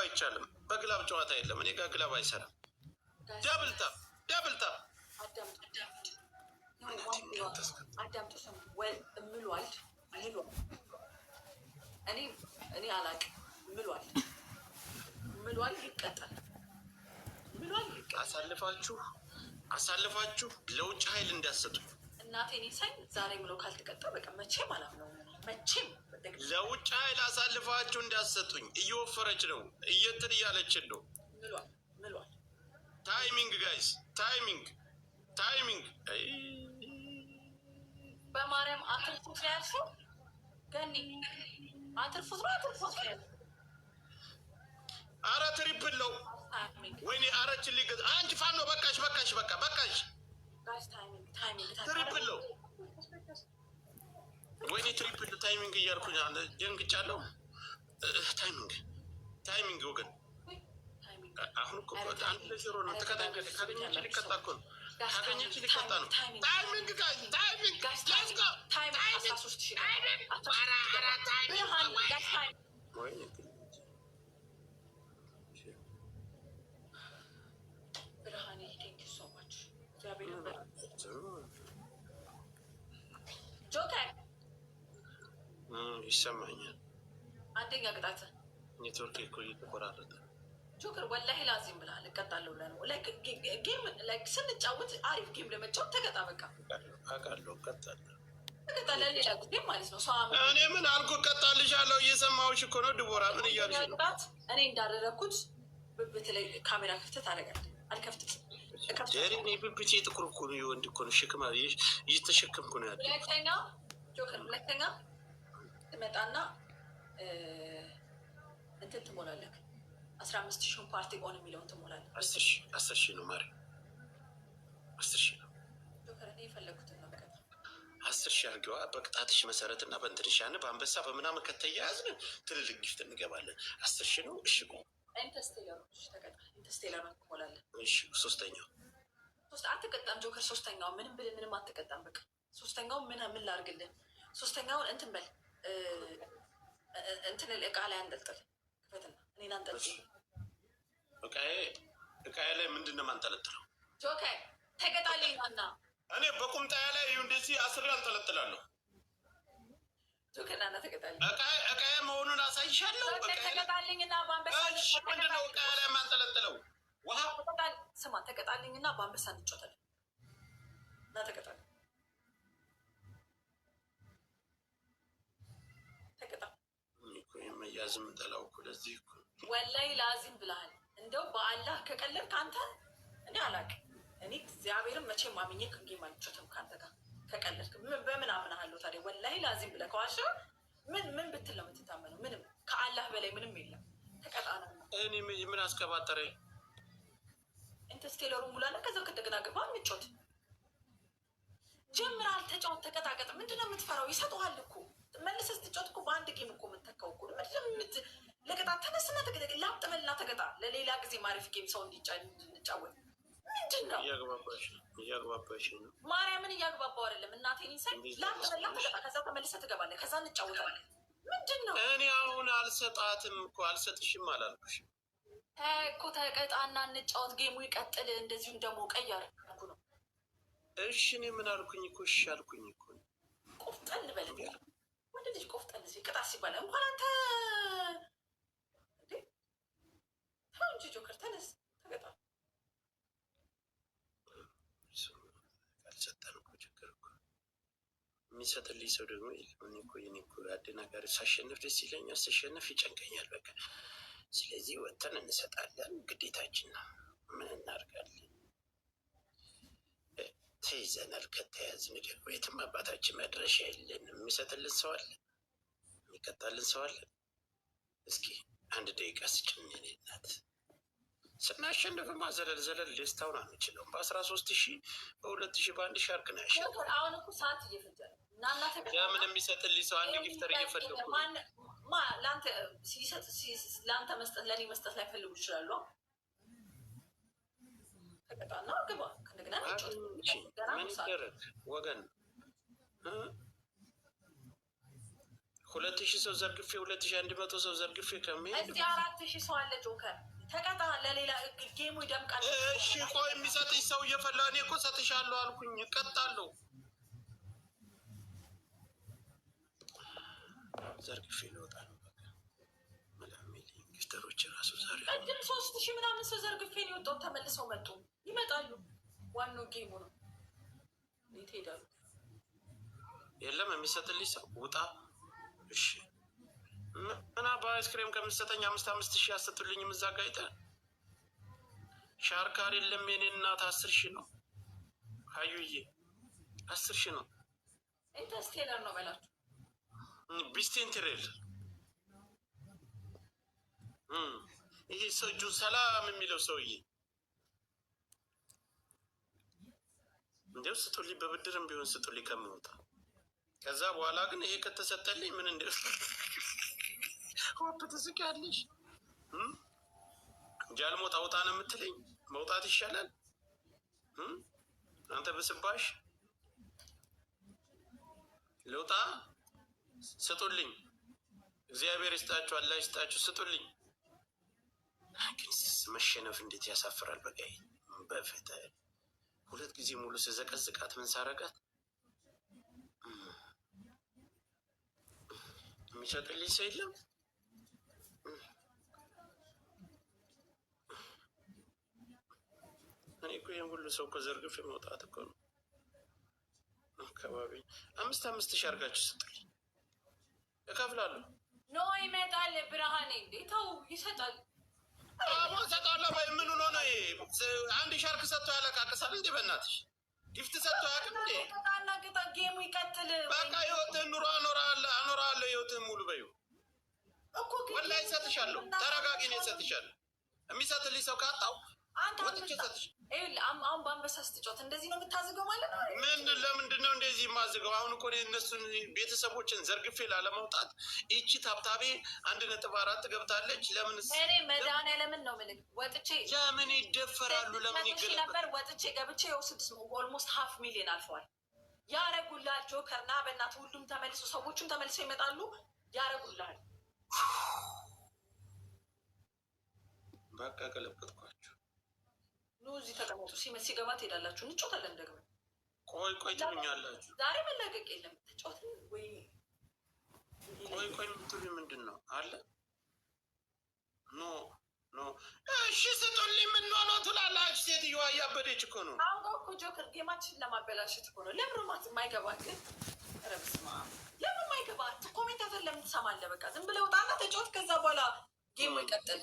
አይቻልም። በግላብ ጨዋታ የለም። እኔ ጋር ግላብ አይሰራም። ደብልታ አዳምጡ ምሏል እኔ አላቅም ምሏል ይቀጣል አሳልፋችሁ ለውጭ ኃይል እንዳሰጡ እናቴን ሳይ ዛሬ ምሎ ካልተቀጣ በቃ መቼም አላምነው። መቼም ለውጭ ኃይል አሳልፋችሁ እንዳሰጡኝ። እየወፈረች ነው እየትን እያለችን ነው። ምሏል ታይሚንግ ጋይስ ታይሚንግ በማርያም አትርፉት ነው ያልሽው ገኒ አትርፉት ነው አረ ትሪፕል ነው ወይኔ አረችን ሊገዛ አንቺ ፋኖ በቃሽ ትሪፕል ነው ወይኔ ትሪፕል ታይሚንግ እያልኩኝ ደንግጫለሁ። ታይሚንግ ወገን አሁን እኮ አንድ ለዜሮ ነው። ተከታተል ካገኘች ሊቀጣ እኮ ነው። ካገኘች ሊቀጣ ነው። ታይሚንግ ጆከር ይሰማኛል። አንደኛ ቅጣት ኔትወርክ እኮ እየተቆራረጠ ጆከር ወላሂ ላዚም ብለሃል። እቀጣለሁ ብለህ ነው ጌም ስንጫወት አሪፍ ጌም ለመጫወት ተቀጣ። በቃ አውቃለሁ እቀጣለሁ ሌላ ጊዜ ማለት ነው። እኔ ምን አልኩ? እቀጣልሻለሁ። እየሰማሁሽ እኮ ነው ድቦራ። ምን እያልሽ ነው? እኔ እንዳደረግኩት በተለይ ካሜራ ክፍተት ታደርጋለህ። አልከፍትም እኔ ብብቴ ጥቁር እኮ ነው። የወንድ እኮ ነው። ሽክማ እየተሸከምኩ ነው ያለ። ሁለተኛ ጆከር ሁለተኛ ትመጣና እንትን ትሞላለህ። 15,000 ፓርቲ ኦን የሚለውን ትሞላለህ። 10,000 ነው ማሪ 10,000 ነው ጆከር። እኔ የፈለጉትን ነው በቀጣ 10,000 አድርገዋ። በቅጣትሽ መሰረት እና በእንትንሻን በአንበሳ በምናምን ከተያያዝን ትልልቅ ጊፍት እንገባለን። 10,000 ነው። እሺ ኢንተስቴለሮች ተቀጣ። ኢንተስቴለሮች ትሞላለህ። እሺ ሶስተኛው አትቀጣም ጆከር። ሶስተኛው ምንም አትቀጣም። በቃ ሶስተኛው ምን ላድርግልህ? ሶስተኛውን እንትን በል እንትን እቃ ላይ አንጠልጥል። ክፈትና እኔን አንጠልጥል። እቃዬ ላይ ምንድን ነው የማንጠለጥለው? ጆከር ተቀጣልኝ እና እኔ በቁምጣዬ ላይ እንደዚህ አስሬ አንጠለጥላለሁ። ጆከር ናና ተቀጣልኝ። እቃዬ መሆኑን አሳይሻለሁ። ተቀጣልኝ እና በአንበሳ ምንድን ነው እቃዬ ላይ የማንጠለጥለው? ውሃ ስማ፣ ተቀጣልኝ እና በአንበሳ እንጫወታለን። እና ተቀጣልኝ መያዝም ጠላው እኮ ለዚህ እኮ ወላሂ ላዚም ብለሃል። እንደው በአላህ ከቀለድክ አንተ እኔ አላውቅም። እኔ እግዚአብሔርን መቼም አምኜ ከጌም አልጮትም ከአንተ ጋር ከቀለድክ። በምን አምናሃለሁ ታዲያ? ወላሂ ላዚም ብለህ ከዋሻ ምን ብትል ነው የምትታመነው? ምንም ከአላህ በላይ ምንም የለም። ተቀጣ ነው። እኔ ምን አስቀባጠረኝ? ኢንተስቴለሩ ሙላለ። ከዛ ከደግና ግባ እንጮት። ጀምረሃል፣ ተጫወት፣ ተቀጣቀጥ። ምንድነው የምትፈራው? ይሰጠዋል እኮ መልሰህ ስትጫወት እኮ በአንድ ጌም እኮ የምትተካው እኮ ለቀጣ። ተነስና ተቀጣ። ላጥመልና ተቀጣ። ለሌላ ጊዜ ማሪፍ ጌም ሰው እንድንጫወት። ምንድን ነው እያግባባሽ ነው? ማርያምን እያግባባው አይደለም። እናቴን ሳይ ላጥመልና ተቀጣ። ከዛ ተመልሰህ ትገባለህ። ከዛ እንጫወታለን። ምንድን ነው? እኔ አሁን አልሰጣትም እኮ አልሰጥሽም አላልኩሽም እኮ። ተቀጣና እንጫወት። ጌሙ ይቀጥል። እንደዚሁም ደግሞ ቀይ አደረኩ ነው። እሺ እኔ ምን አልኩኝ እኮ? እሺ አልኩኝ እኮ። ቆፍጠን በል ወንድ ልጅ ቆፍጠን ቅጣት ሲባል እንኳን አንተ እንጂ ጆከር ተነስ ተቀጣ። ካልሰጠን እኮ ችግር እኮ የሚሰጥልኝ ሰው ደግሞ የኔ እኮ አደናጋሪ። ሳሸንፍ ደስ ይለኛል፣ ስሸንፍ ይጨንቀኛል። በቃ ስለዚህ ወጥተን እንሰጣለን፣ ግዴታችን ነው። ምን እናድርጋለን? ተይዘናል። ከተያዝን ደግሞ የትም አባታችን መድረሻ የለንም። የሚሰጥልን ሰው አለ፣ የሚቀጣልን ሰው አለ። እስኪ 1 ደቂቃ ስጭን። የኔ እናት ስናሸንፍማ ዘለል ደስታውን አንችለውም። በ13,000 በ2,000 በ1,000 አርግ ነው ያሸንፍ። አሁን እኮ ሰዓት እየፈጀ ነው። ለምን የሚሰጥልኝ ሰው አንድ ጊፍተር እየፈለጉ ለአንተ መስጠት ለእኔ መስጠት ላይፈልጉ ይችላሉ። ተቀጣና ግባ። ከእንደገና ምን ይደረግ ወገን። 2000 ሰው ዘርግፌ 2100 ሰው ዘርግፌ ከሚሄድ እዚህ 4000 ሰው አለ። ጆከር ተቀጣ። ለሌላ ጌሙ ይደምቃል። እሺ ቆይ የሚሰጥሽ ሰው እየፈላ እኔ እኮ ሰጥሻለሁ አልኩኝ። እቀጣለሁ። ዘርግፌ ልወጣ ነው። ጊፍተሮች ራሱ ዛሬ ቅድም 3000 ምናምን ሰው ዘርግፌ ነው የወጣው። ተመልሰው መጡ። ይመጣሉ። ዋናው ጌሙ ነው። የት ሄዳሉ? የለም የሚሰጥልኝ ሰው ውጣ። እሺ ምን በአይስክሬም ከምትሰጠኝ 5,000 ያሰጡልኝም እዛ ጋ አይተህ ሻርካር የለም የኔ እናት 10,000 ነው። ሀዩዬ 10,000 ነው። ኢንተስቴለር ነው በላችሁ። ቢስቴንትሬል ይሄ ሰው እጁ ሰላም የሚለው ሰውዬ እንዲያው ስጡልኝ፣ በብድርም ቢሆን ስጡልኝ ከምወጣ። ከዛ በኋላ ግን ይሄ ከተሰጠልኝ ምን እንደ ሆፕ ትስቂያለሽ። ጃልሞት አውጣ ነው የምትለኝ? መውጣት ይሻላል። አንተ ብስባሽ ልውጣ። ስጡልኝ፣ እግዚአብሔር ይስጣችሁ፣ አላህ ይስጣችሁ፣ ስጡልኝ። ግን መሸነፍ እንዴት ያሳፍራል። በቃ በፍትህ 2 ጊዜ ሙሉ ስዘቀዝቃት ምን ሳረጋት የሚሰጥልኝ ሰው የለም። እኔ እኮ ይህን ሁሉ ሰው እኮ ዘርግፌ መውጣት እኮ ነው። አካባቢ 5,000 አድርጋችሁ ስጡልኝ፣ እከፍላለሁ። ኖ ይመጣል። ብርሃኔ እንዴ ተው፣ ይሰጣል። አቦ እሰጣለሁ። ምን ሆኖ ነው ይሄ? አንድ ሻርክ ሰጥቶ ያለቃቅሳል እንዴ? በእናትሽ ጊፍት ሰጥቶ ያቅም እንዴ? ቅጣና ቅጣ፣ ጌሙ ይቀጥል። በቃ ህይወትህን ኑሮ አኖራለሁ። ህይወትህን ሙሉ በይው። ወላሂ እሰጥሻለሁ። ተረጋጊ፣ ነው እሰጥሻለሁ። የሚሰጥልኝ ሰው ካጣው ወጥቼ እሰጥሽ። አሁን በአንበሳ ስትጫወት እንደዚህ ነው የምታዝገው ማለት ነው? ለምንድን ነው እንደዚህ የማዝገው? አሁን እኮ እነሱን ቤተሰቦችን ዘርግፌ ላለመውጣት ይቺ ታብታቤ 1.4 ገብታለች። ለምን እኔ መድኃኒዓለምን ነው የምልህ። ወጥቼ ለምን ይደፈራሉ? ለምን ይገለበጣሉ? ነበር ወጥቼ ገብቼ ኦልሞስት 500,000 አልፈዋል። ያረጉላል። ጆከር ና በእናትህ። ሁሉም ተመልሶ ሰዎቹም ተመልሰው ይመጣሉ። ያረጉላል። በቃ ገለበጥኳቸው። ኑ እዚህ ተቀመጡ። ሲገባ ትሄዳላችሁ። እንጫወታለን ደግሞ። ቆይ ትሉኛላችሁ። ዛሬ መለቀቅ የለም። ተጫወት ወይ ቆይ የምትሉኝ ምንድን ነው አለ? ኖ እሺ ስጡልኝ። ምን ነው ትላላችሁ? ሴትዮዋ እያበደች እኮ ነው። አሁን እኮ ጆከር ጌማችን ለማበላሸት እኮ ነው። ለምን የማይገባ ግን ረብስማ ለምን የማይገባ ኮሜንታተር ለምን ትሰማለህ? በቃ ዝም ብለህ ውጣና ተጫወት። ከዛ በኋላ ጌሙ ይቀጥል።